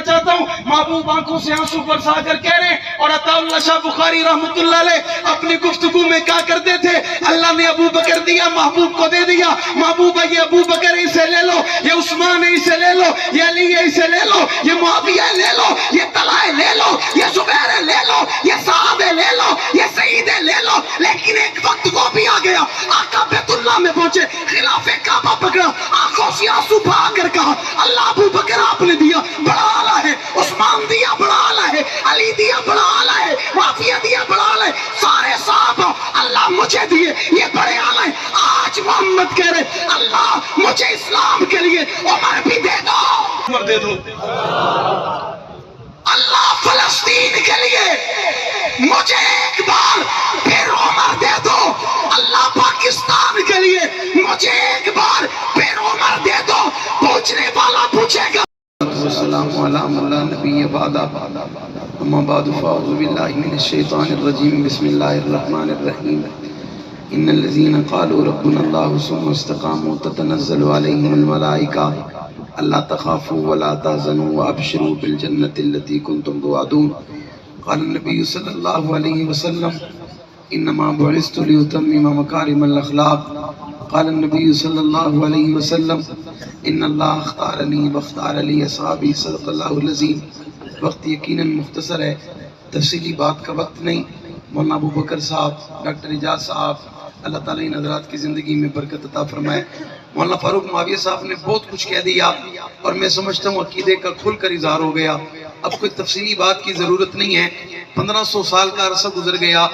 چاہتا ہوں محبوب آنکھوں سے آنسو برسا کر کہہ رہے ہیں اور عطا اللہ شاہ بخاری رحمت اللہ علیہ اپنی گفتگو میں کہا کرتے تھے اللہ نے ابو بکر دیا محبوب کو دے دیا، محبوب ہے یہ ابو بکر اسے لے لو، یہ عثمان ہے اسے لے لو، یہ علی ہے اسے لے لو، یہ معاویہ لے لو، یہ طلحہ لے لو، یہ زبیر لے لو، یہ صحابہ لے لو، یہ سعید لے لو، لیکن ایک وقت وہ بھی آ گیا آقا بیت اللہ میں پہنچے، خلاف کعبہ پکڑا، آنکھوں سے آنسو بہا کر کہا اللہ ابو بکر آپ نے دیا بڑا اعلیٰ ہے، عثمان دیا بڑا اعلیٰ ہے، علی دیا بڑا اعلیٰ ہے، معاویہ دیا بڑا اعلیٰ ہے، سارے صحابہ اللہ مجھے دیے یہ بڑے اعلیٰ ہیں۔ آج محمد کہہ رہے اللہ مجھے اسلام کے لیے عمر بھی دے دو، عمر دے دو، اللہ فلسطین کے لیے مجھے ایک بار پھر عمر دے دو، اللہ پاکستان کے لیے مجھے ایک بار پھر عمر دے دو۔ پوچھنے والا پوچھے گا والسلام علی من لا نبی بعد اما بعد فاعوذ باللہ من الشیطان الرجیم بسم اللہ الرحمن الرحیم ان الذین قالوا ربنا اللہ ثم استقاموا تتنزل علیہم الملائکہ الا تخافوا ولا تحزنوا وابشروا بالجنة التي كنتم توعدون قال النبی صلی اللہ علیہ وسلم انما بعثت لأتمم مکارم الاخلاق قال النبی صلی اللہ علیہ وسلم ان اللہ اختارنی واختار لی اصحابی صدق اللہ العظیم۔ وقت یقیناً مختصر ہے، تفصیلی بات کا وقت نہیں۔ مولانا ابو بکر صاحب، ڈاکٹر اعجاز صاحب، اللہ تعالیٰ ان حضرات کی زندگی میں برکت عطا فرمائے۔ مولانا فاروق معاویہ صاحب نے بہت کچھ کہہ دیا اور میں سمجھتا ہوں عقیدے کا کھل کر اظہار ہو گیا، اب کوئی تفصیلی بات کی ضرورت نہیں ہے۔ 1500 سال کا عرصہ گزر گیا،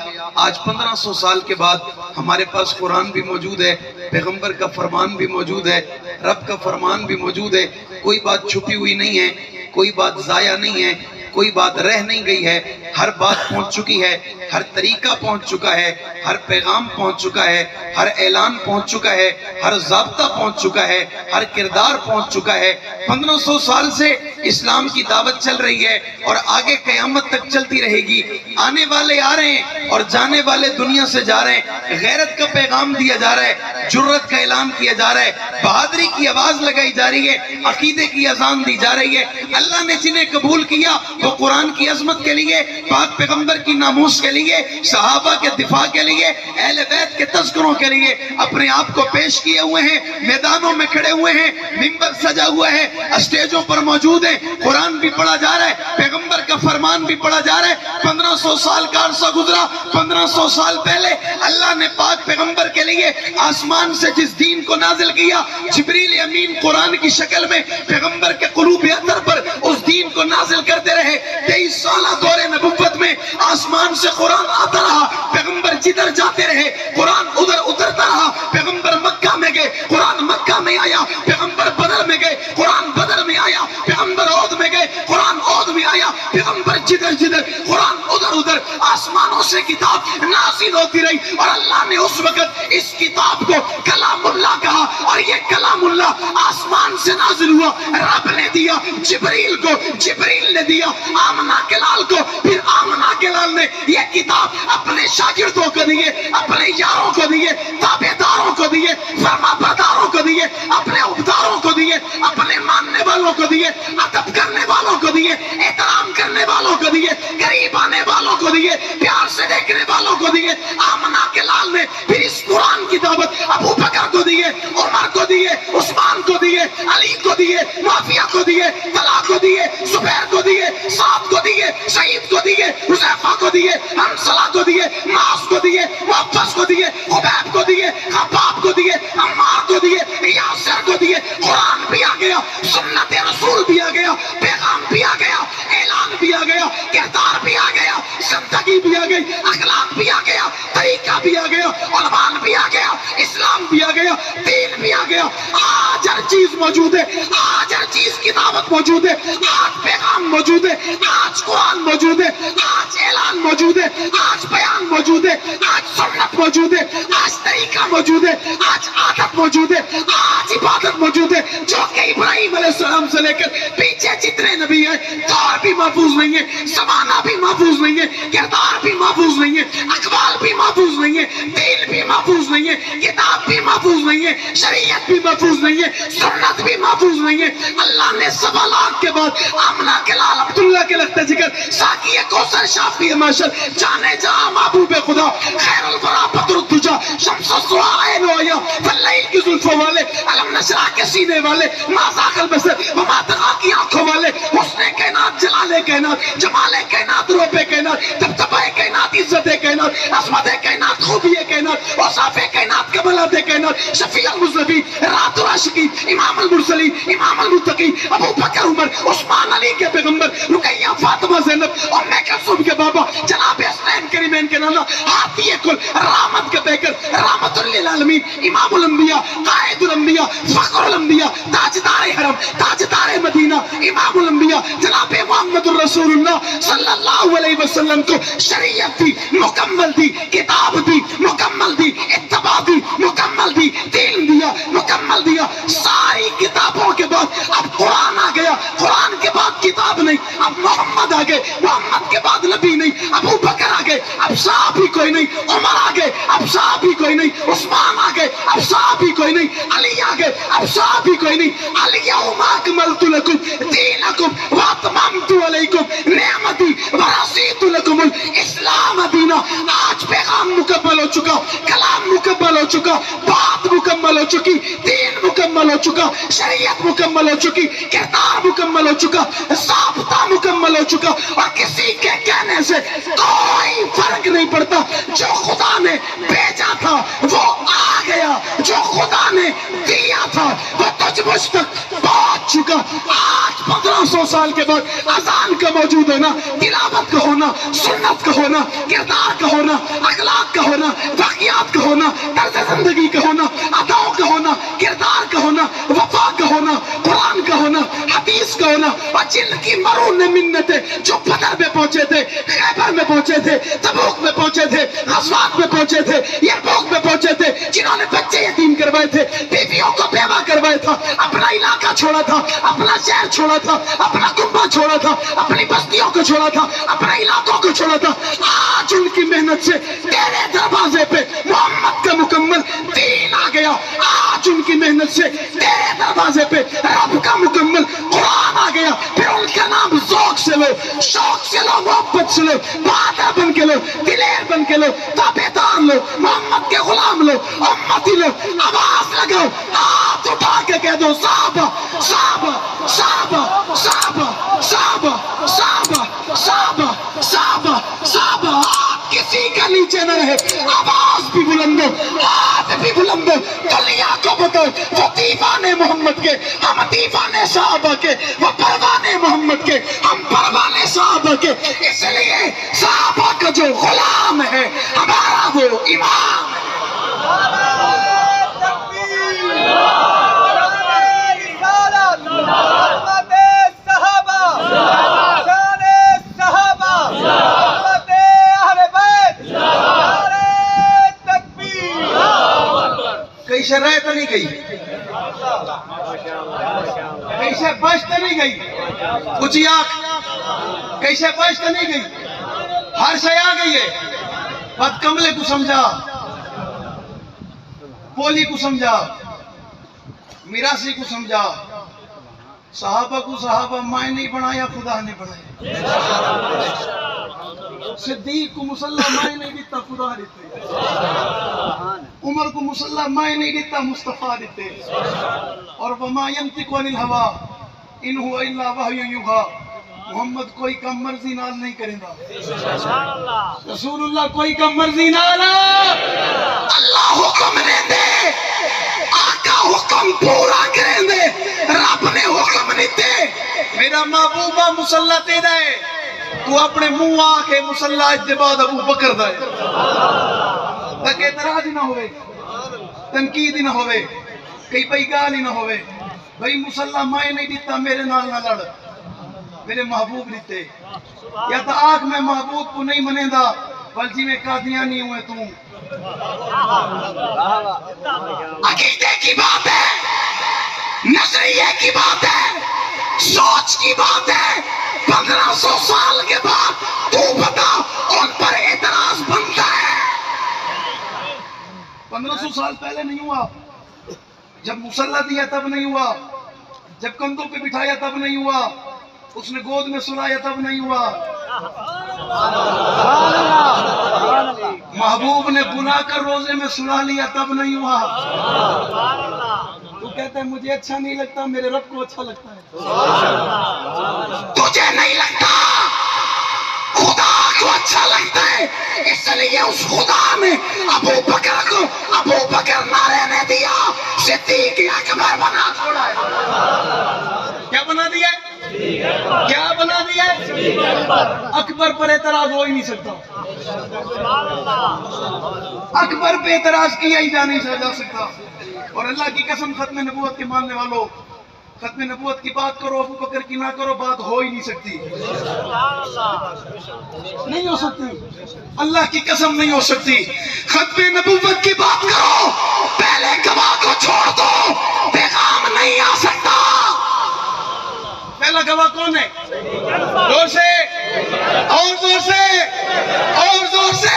آج 1500 سال کے بعد ہمارے پاس قرآن بھی موجود ہے، پیغمبر کا فرمان بھی موجود ہے، رب کا فرمان بھی موجود ہے، کوئی بات چھپی ہوئی نہیں ہے، کوئی بات ضائع نہیں ہے، کوئی بات رہ نہیں گئی ہے، ہر بات پہنچ چکی ہے، ہر طریقہ پہنچ چکا ہے، ہر پیغام پہنچ چکا ہے، ہر اعلان پہنچ چکا ہے، ہر ضابطہ پہنچ چکا ہے، ہر کردار پہنچ چکا ہے۔ 1500 سال سے اسلام کی دعوت چل رہی ہے اور آگے قیامت تک چلتی رہے گی۔ آنے والے آ رہے ہیں اور جانے والے دنیا سے جا رہے ہیں، غیرت کا پیغام دیا جا رہا ہے، جرت کا اعلان کیا جا رہا ہے، بہادری کی آواز لگائی جا رہی ہے، عقیدے کی اذان دی جا رہی ہے۔ اللہ نے جنہیں قبول کیا وہ قرآن کی عظمت کے لیے، پاک پیغمبر کی ناموس کے لیے، صحابہ کے دفاع کے لیے، اہل بیت کے تذکروں کے لیے اپنے آپ کو پیش کیے ہوئے ہیں، میدانوں میں کھڑے ہوئے ہیں، منبر سجا ہوا ہے، اسٹیجوں پر موجود ہیں، قرآن بھی پڑھا جا رہا ہے، پیغمبر کا فرمان بھی پڑھا جا رہا ہے۔ 1500 سال کا عرصہ گزرا، 1500 سال پہلے اللہ نے پاک پیغمبر کے لیے آسمان سے جس دین کو نازل کیا، جبریل امین قرآن کی شکل میں پیغمبر کے قلوب اطہر پر اس دین کو نازل کرتے رہے۔ 23 سالہ دور نبوت میں آسمان سے قرآن آتا رہا، پیغمبر جدھر جاتے رہے قرآن ادھر اترتا رہا۔ پیغمبر مکہ میں گئے، قرآن مکہ میں آیا، پیغمبر بدر میں گئے، قرآن بدر میں آیا، پیغمبر عہد میں گئے، قرآن عہد میں آیا، پیغمبر جدھر جدھر قرآن ادھر ادھر۔ آسمانوں سے کتاب نازل ہوتی رہی اور اللہ نے اس وقت اس کتاب کو کلام اللہ کہا، اور یہ کلام اللہ آسمان سے نازل ہوا، رب نے دیا جبریل کو، جبریل نے دیا آمنہ کے لال کو، پھر آمنہ کے لال نے یہ کتاب اپنے شاگردوں کو دیے، اپنے یاروں کو دیے، تابعداروں کو دیے، فرما برداروں کو دیے، اپنے عبداروں کو دیے، اپنے ماننے والوں کو دیے، ادب کرنے والوں کو دیے، احترام کرنے والوں کو دیے، قریب آنے والوں کو دیے، پیار سے دیکھنے والوں کو دیے۔ آمنہ کے لال نے پھر اس قرآن کی دعوت ابو بکر کو دیے، عمر کو دیے، عثمان کو دیے، علی کو دیے، معاویہ کو دیے، طلحہ کو دیے، زبیر کو دیے، سعد کو دیے، سعید کو دیے، حذیفہ کو دیے، حنظلہ کو دیے، معاذ کو دیے، وابس کو دیے، خبیب کو دیے، خباب کو دیے، عمار کو دیے، یاسر کو دیے۔ قرآن بھی آ گیا، سنت رسول بھی آ گیا، پیغام بھی آ گیا، اعلان بھی آ گیا، کردار بھی آ گیا، زندگی بھی آ گئی، اخلاق بھی آ گیا، طریقہ بھی آ گیا، عنوان بھی آ گیا، اسلام بھی آ گیا، دین بھی آ گیا۔ آج ہر چیز موجود ہے، آج ہر چیز کی دعوت موجود ہے، آج پیغام موجود ہے، آج قرآن موجود ہے، آج اعلان موجود ہے، آج بیان موجود ہے، آج سنت موجود ہے، آج طریقہ موجود ہے، آج عادت موجود ہے، آج عبادت موجود ہے، جو کہ ابراہیم علیہ السلام سے لے کر پیچھے جتنے نبی ہیں، دور بھی محفوظ نہیں ہے، زمانہ بھی محفوظ نہیں ہے، کردار بھی محفوظ نہیں ہے، اقوال بھی محفوظ نہیں ہے، دین بھی محفوظ نہیں ہے، کتاب بھی محفوظ نہیں ہے، شریعت بھی محفوظ نہیں ہے، سنت بھی محفوظ نہیں ہے۔ اللہ نے 1.25 لاکھ کے بعد آمنہ کے لال عبداللہ کے لخت ذکر ساقی کوثر شافی معاشر جانے جہاں محبوب خدا خیر الورا بدر الدجا شمس الضحیٰ عین و عیاں فاللیل کی زلفوں والے علم نشرح کے سینے والے ما ذاق البصر وما طغیٰ کی آنکھوں والے حسن کائنات جلال کائنات جمال کائنات روب کائنات دبدبہ کائنات عزت کائنات عظمت کائنات خوبی کائنات اوصاف کائنات کمالات کائنات شفیع المذنبین رات العاشقین امام المرسلین امام المتقین ابو بکر عمر عثمان علی کے پیغمبر رقیہ فاطمہ زینب ام کلثوم کے بابا جناب حسنین کریمین کے نانا ہاتھی کل رحمت کے پیکر رحمت للعالمین امام الانبیاء قائد الانبیاء فخر الانبیاء تاجدار حرم تاجدار مدینہ امام الانبیاء جناب محمد الرسول اللہ صلی اللہ علیہ وسلم کو شریعت دی مکمل دی کتاب دی مکمل دی اتباع دی مکمل دی دین دیا مکمل دیا ساری کتابوں کے بعد اب قرآن آ گیا قرآن کے بعد کتاب نہیں اب محمد آ گئے محمد کے بعد نبی نہیں ابو بکر آ گئے اب صحابی کوئی نہیں عمر آ گئے اب صحابی کوئی نہیں عثمان آ گئے اب صحابی کوئی نہیں علی آ گئے اب صحابی کوئی نہیں الیوم اکملت لکم دینکم واتممت علیکم نعمتی ورضیت لکم الاسلام دینا آج پیغام مکمل ہو چکا کلام مکمل ہو چکا بات مکمل ہو چکی دین مکمل ہو چکا شریعت مکمل ہو چکی کردار مکمل ہو چکا ضابطہ مکمل ہو چکا اور کسی کے کہنے سے کوئی فرق نہیں پڑتا جو خدا نے بھیجا تھا وہ آ گیا جو خدا نے دیا تھا وہ تجھ مجھ تک پہنچ چکا آج 1500 سال کے بعد اذان کا موجود ہونا تلاوت کا ہونا سنت کا ہونا کردار کا ہونا اخلاق کا ہونا واقعات کا ہونا طرز زندگی کا ہونا اداؤں کا ہونا کردار کا ہونا وفا کا ہونا قرآن کا ہونا حدیث کا ہونا اور جن کی مرون منتیں جو بدر میں پہنچے تھے خیبر میں پہنچے تھے تبوک میں پہنچے تھے غزوات میں پہنچے تھے یرموک میں پہنچے تھے جنہوں نے بچے یتیم کروائے تھے بیویوں کو بیوہ کروایا تھا اپنا علاقہ چھوڑا تھا اپنا شہر چھوڑا تھا اپنا کنبہ چھوڑا تھا اپنی بستیوں کو چھوڑا تھا اپنے علاقوں کو چھوڑا تھا آج ان کی محنت سے تیرے دروازے پہ محمد کا مکمل دین آ گیا آج ان کی محنت سے تیرے دروازے پہ رب کا مکمل قرآن آ گیا پھر ان کا نام ذوق سے لو شوق سے لو محبت سے لو بہادر بن کے لو دلیر بن کے لو تابعدار لو محمد کے غلام لو امتی لو آواز لگاؤ ہاتھ اٹھا کے کہہ دو صحابہ صحابہ صحابہ صحابہ صحابہ صحابہ صحابہ صحابہ صحابہ ہاتھ کسی کا نیچے نہ رہے آواز بھی بلند ہو ہاتھ بھی بلند ہو دنیا کو بتاؤ وہ دیوانے محمد کے ہم دیوانے صحابہ کے وہ پروانے محمد کے ہم پروانے صحابہ کے اس لیے صحابہ کا جو غلام ہے ہمارا وہ امام ہے کئی سے رہ تو نہیں گئی کئی سے بچ تو نہیں گئی اچھی آنکھ کئی سے بچ تو نہیں گئی ہر سے آ گئی ہے بد کملے کو سمجھا پولی کو سمجھا میراثی کو سمجھا صحابہ کو صحابہ مائیں نہیں بنایا خدا نے بنایا صدیق کو مسلح مائیں نہیں دیتا خدا دیتے عمر کو مسلح مائیں نہیں دیتا مصطفیٰ دیتے اور وما ينطق عن الهوى ان هو الا وحی یوحی محمد کوئی کم مرضی نال نہیں کرے گا رسول اللہ کوئی کم مرضی نال اللہ حکم دے دے آقا حکم پورا کریں دے رب نے حکم نہیں دے میرا محبوبہ مسلح تیرا ہے تو اپنے منہ آ کے مسلح اجتباد ابو بکر دائے تاکہ اعتراض نہ ہوئے تنقید نہ ہوئے کئی پئی گال نہ ہوئے بھئی مسلح مائیں نہیں دیتا میرے نال نہ لڑ میرے محبوب دیتے یا تو آنکھ میں محبوب کو نہیں منے دا بلجی میں قادیانی ہوئے تم عقیدے کی بات ہے نظریے کی بات ہے سوچ کی بات ہے 1500 سال کے بعد تو بتا ان پر اعتراض بنتا ہے 1500 سال پہلے نہیں ہوا جب مسلح دیا تب نہیں ہوا جب کندھوں پہ بٹھایا تب نہیں ہوا، اس نے گود میں سلایا تب نہیں ہوا، محبوب نے بلا کر روزے میں سلا لیا تب نہیں ہوا۔ تو کہتا ہے مجھے اچھا نہیں لگتا، میرے رب کو اچھا لگتا ہے۔ تجھے نہیں لگتا، خدا کو اچھا لگتا ہے، اس لیے اس خدا نے ابو بکر کو ابو بکر نعرے نے دیا، صدیق اکبر بنا چھوڑا ہے۔ کیا بنا دیا؟ کیا بنا دیا؟ اکبر پر اعتراض ہو ہی نہیں سکتا، اکبر پہ اعتراض کیا ہی جا نہیں جا سکتا۔ اور اللہ کی قسم ختم نبوت کے ماننے والوں، ختم نبوت کی بات کرو، ابو بکر کی نہ کرو، بات ہو ہی نہیں سکتی، نہیں ہو سکتی، اللہ کی قسم نہیں ہو سکتی۔ ختم نبوت کی بات کرو، پہلے گواہ کو چھوڑ دو، پیغام نہیں آ سکتا۔ پہلا گواہ کون ہے؟ زور سے اور زور سے اور زور سے۔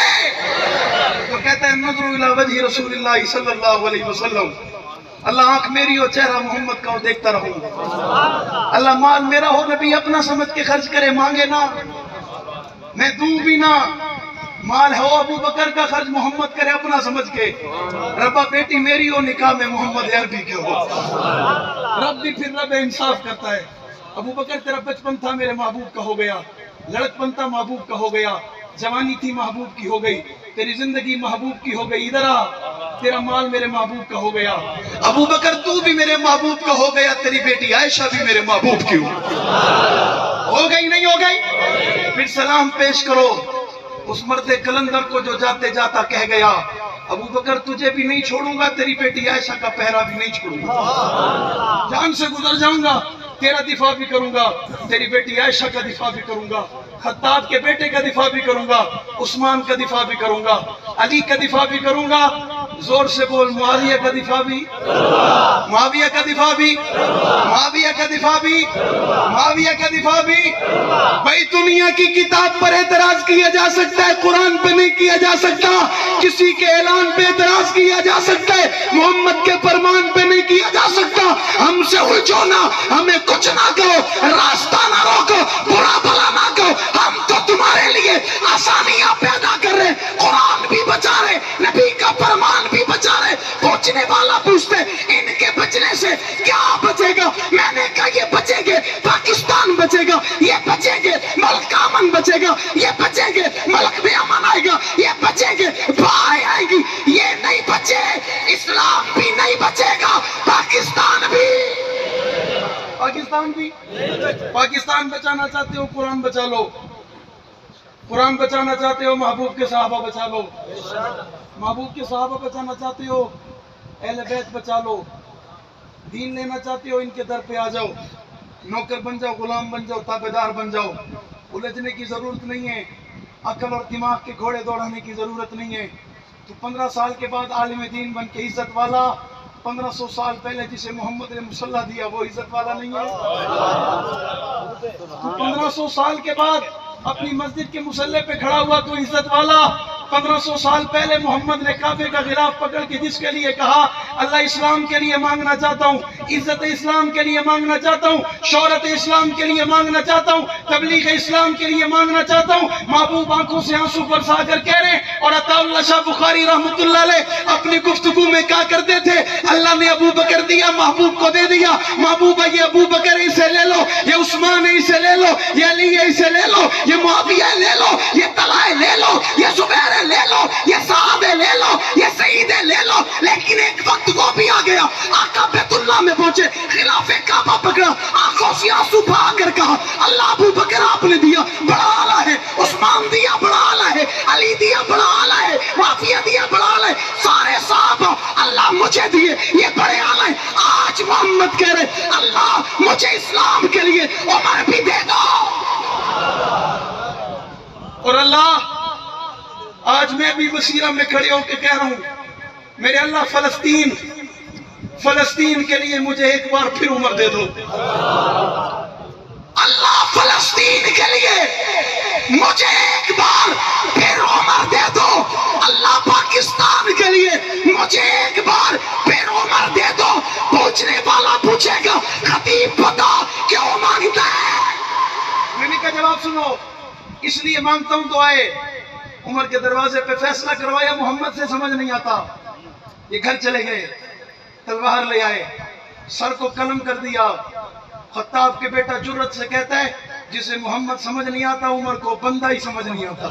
تو کہتا ہے نظر الی وجہ رسول اللہ صلی اللہ علیہ وسلم، اللہ آنکھ میری ہو، چہرہ محمد کا ہو، دیکھتا رہوں۔ اللہ مال میرا ہو، نبی اپنا سمجھ کے خرچ کرے، مانگے نہ، میں دوں بھی نہ۔ مال ہو ابو بکر کا، خرچ محمد کرے اپنا سمجھ کے۔ ربا بیٹی میری ہو، نکاح میں محمد عربی کے ہو۔ رب بھی پھر رب انصاف کرتا ہے۔ ابو بکر تیرا بچپن تھا میرے محبوب کا ہو گیا، لڑکپن تھا محبوب کا ہو گیا، جوانی تھی محبوب کی ہو گئی، تیری زندگی محبوب کی ہو گئی، ادھر آ، تیرا مال میرے محبوب کا ہو گیا۔ ابو بکر تو بھی میرے محبوب کا ہو گیا، تیری بیٹی عائشہ بھی میرے محبوب کی ہو گئی، نہیں ہو گئی؟ پھر سلام پیش کرو اس مرد کلندر کو جو جاتے جاتا کہہ گیا، ابو بکر تجھے بھی نہیں چھوڑوں گا، تیری بیٹی عائشہ کا پہرا بھی نہیں چھوڑوں گا، جان سے گزر جاؤں گا، تیرا دفاع بھی کروں گا، تیری بیٹی عائشہ کا دفاع بھی کروں گا، خطاب کے بیٹے کا دفاع بھی کروں گا، عثمان کا دفاع بھی کروں گا، علی کا دفاع بھی کروں گا۔ زور سے بول، معاویہ کا دفاع بھی، معاویہ کا دفاع بھی، معاویہ کا دفاع بھی، معاویہ کا دفاع بھی۔ بھائی دنیا کی کتاب پر اعتراض کیا جا سکتا ہے، قرآن پہ نہیں کیا جا سکتا، کسی کے اعلان پہ اعتراض کیا جا سکتا ہے، محمد کے فرمان پہ نہیں کیا جا سکتا۔ ہم سے الجھو نہ، ہمیں کچھ نہ کہو، راستہ نہ روکو، برا بھلا نہ کہو، ہم تو تمہارے لیے آسانیاں پیدا کر رہے، قرآن بھی بچا رہے، نبی کا فرمان بھی بچا رہے۔ پوچھنے والا پوچھتے ان کے بچنے سے کیا بچے گا؟ میں نے کہا یہ بچے گے، پاکستان بچے گا، یہ بچے گے، ملک کا امن بچے گا، یہ بچے گے، ملک میں امن آئے گا، یہ بچے گے، بھائی آئے گی، یہ نہیں بچے، اسلام بھی نہیں بچے گا، پاکستان بھی۔ پاکستان بھی، پاکستان بچانا چاہتے ہو قرآن بچا لو، قرآن بچانا چاہتے ہو محبوب کے صحابہ بچا لو، محبوب کے صحابہ بچانا چاہتے ہو اہل بیت بچا لو، دین لینا چاہتے ہو ان کے در پہ آ جاؤ، نوکر بن جاؤ، غلام بن جاؤ، تابعدار بن جاؤ، الجھنے کی ضرورت نہیں ہے، عقل اور دماغ کے گھوڑے دوڑانے کی ضرورت نہیں ہے۔ تو 15 سال کے بعد عالم دین بن کے عزت والا، 1500 سال پہلے جسے محمد نے مصلی دیا وہ عزت والا نہیں ہے؟ تو 1500 سال کے بعد اپنی مسجد کے مصلی پہ کھڑا ہوا تو عزت والا، 1500 سال پہلے محمد نے کعبے کا غلاف پکڑ کے جس کے لیے کہا اللہ اسلام کے لیے مانگنا چاہتا ہوں، عزت اسلام کے لیے مانگنا چاہتا ہوں، شہرت اسلام کے لیے مانگنا چاہتا ہوں، تبلیغ اسلام کے لیے مانگنا چاہتا ہوں، محبوب آنکھوں سے آنسو برسا کر کہہ رہے ہیں۔ اور عطا اللہ شاہ بخاری رحمت اللہ علیہ اپنی گفتگو میں کہا کرتے تھے اللہ نے ابو بکر دیا، محبوب کو دے دیا، محبوب ہے یہ ابو بکر اسے لے لو، یہ عثمان ہے اسے لے لو، یہ علی ہے اسے لے لو، یہ معاویہ لے لو، یہ طلحہ لے لو، یہ زبیر لے لو، یہ صحابہ لے لو، یہ سعید لے لو۔ لیکن ایک وقت وہ بھی آ گیا، آقا بیت اللہ میں پہنچے، خلاف کعبہ پکڑا، آنکھوں سے آنسو بہا کر کہا اللہ ابو بکر آپ نے دیا بڑا اعلیٰ ہے، عثمان دیا بڑا اعلیٰ ہے، علی دیا بڑا اعلیٰ ہے، معاویہ دیا بڑا اعلیٰ ہے، سارے صحابہ اللہ مجھے دیے یہ بڑے اعلیٰ ہیں۔ آج محمد کہہ رہے اللہ مجھے اسلام کے لیے عمر بھی دے دو۔ اور اللہ آج میں بھی بصیرہ میں کھڑے ہو کے کہہ رہا ہوں میرے اللہ فلسطین کے لیے مجھے ایک بار پھر عمر دے دو۔ اللہ فلسطین کے لیے مجھے ایک بار پھر عمر دے دو۔ اللہ پاکستان کے لیے مجھے ایک بار پھر عمر دے دو۔ پوچھنے والا پوچھے گا خطیب نہیں پتا کیوں مانگتا ہے. میں نے کہا جواب سنو، اس لیے مانگتا ہوں دعائیں. عمر کے دروازے پہ فیصلہ کروایا، محمد سے سمجھ نہیں آتا. یہ گھر چلے گئے، تلوار لے آئے، سر کو قلم کر دیا. خطاب کے بیٹا جرت سے کہتا ہے جسے محمد سمجھ نہیں آتا عمر کو بندہ ہی سمجھ نہیں آتا.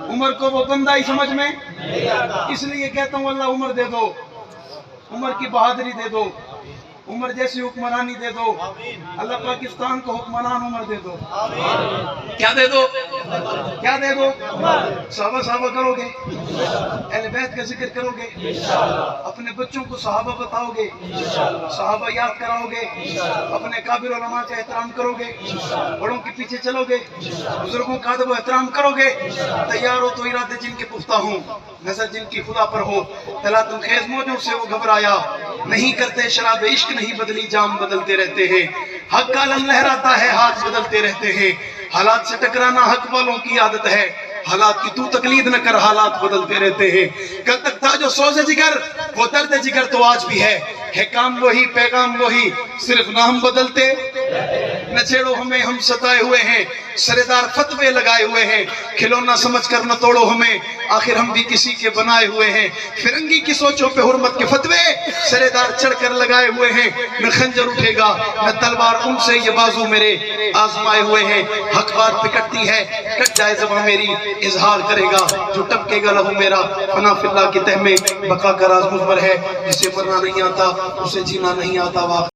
عمر کو وہ بندہ ہی سمجھ میں، اس لیے کہتا ہوں اللہ عمر دے دو، عمر کی بہادری دے دو، عمر جیسی حکمرانی دے دو. اللہ پاکستان کو حکمران عمر دے دو. کیا دے دو؟ کیا دے دو؟ صحابہ صحابہ کرو گے، اہل بیت کا ذکر کرو گے، اپنے بچوں کو صحابہ بتاؤ گے، صحابہ یاد کراؤ گے، اپنے کابر علماء کا احترام کرو گے، بڑوں کے پیچھے چلو گے، بزرگوں کا ادب و احترام کرو گے. تیار ہو تو ارادے جن کے پختہ ہوں، نظر جن کی خدا پر ہو. طلعت الخیز موجوں سے وہ گھبرایا نہیں، کرتے شراب عشق نہیں بدلی، جام بدلتے رہتے ہیں. حق کا علم لہراتا ہے، ہاتھ بدلتے رہتے ہیں. حالات سے ٹکرانا حق والوں کی عادت ہے، حالات کی تو تقلید نہ کر، حالات بدلتے رہتے ہیں. کل تک تھا جو سوز جگر، وہ درد جگر تو آج بھی ہے کام وہی پیغام وہی، صرف نام بدلتے. نہ چھیڑو ہمیں، ہم ستائے ہوئے ہیں، سردار فتوے لگائے ہوئے ہیں. کھلونا سمجھ کر نہ توڑو ہمیں، آخر ہم بھی کسی کے بنائے ہوئے ہیں. فرنگی کی سوچوں پہ حرمت کے فتوے سردار چڑھ کر لگائے ہوئے ہیں. نہ خنجر اٹھے گا نہ تلوار، ان سے یہ بازو میرے آزمائے ہوئے ہیں. حق بات پکٹتی ہے، کٹ جائے زباں میری، اظہار کرے گا جو ٹپکے گا لہو میرا. فنا فی اللہ کی تہ میں بقا کا راز مخبر ہے، جسے مرنا نہیں آتا اسے جینا نہیں آتا.